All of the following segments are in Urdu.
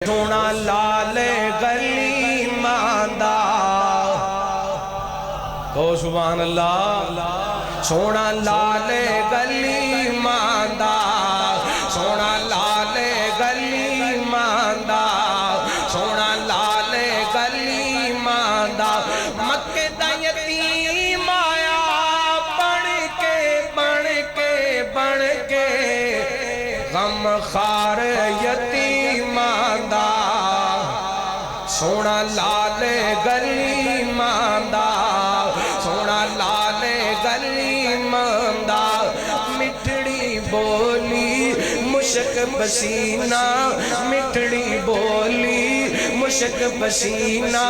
سونا لال گلی ماندا تو سبحان اللہ سونا لال گلی ماندا سونا لال گلی ماندا سونا لال گلی ماندا مکے دا یتیم آیا بن کے غم خار یتیم آندا سونا لال گلی ماندا سونا لال گلی ماندا مٹھڑی بولی مشک پسینہ مٹھڑی بولی مشک پسینہ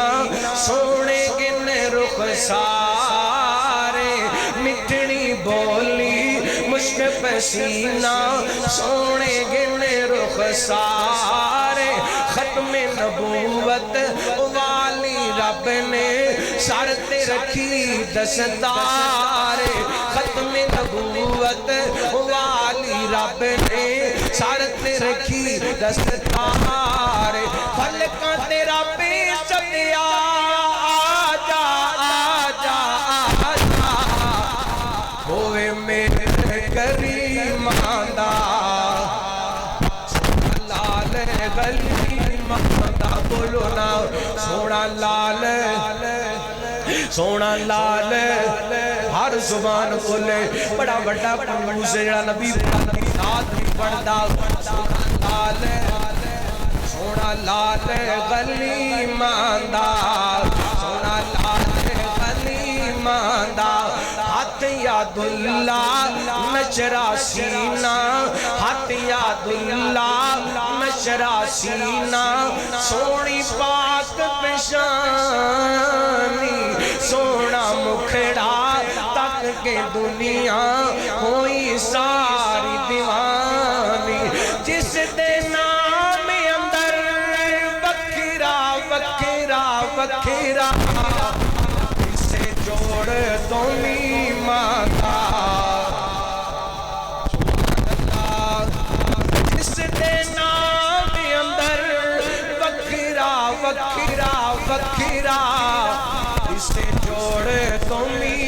سونے گن رخ سارے مٹھڑی بولی مشک پسینہ سونے گن رخ سارے ختم نبوت والی رب نے سر تے رکھی دستار ختم نبوت والی رب نے سر تے رکھی دستار فلکاں تیرا پیش دیا آجا آجا آجا ہوئے میرے کریم آندا لال گلی ماندا بولو نا سونا لال سونا لال ہر زبان بولے بڑا بڑا پروس جڑا نبی پاک دی ذات پڑھدا سونا لال گلی ماندا سونا لال گلی ماندا ہاتھ یاد اللہ نچرا سینہ ہاتھ یاد اللہ نچرا سینہ سونی پاک پیشانی سونا مکھڑا تک کے دنیا ہوئی ساری دیوانی جس دے نام اندر وکھرا وکھرا وکھرا اسے جوڑ دونی ماندا جس دے نام اندر وکھرا وکھرا وکھرا اسے جوڑ دونی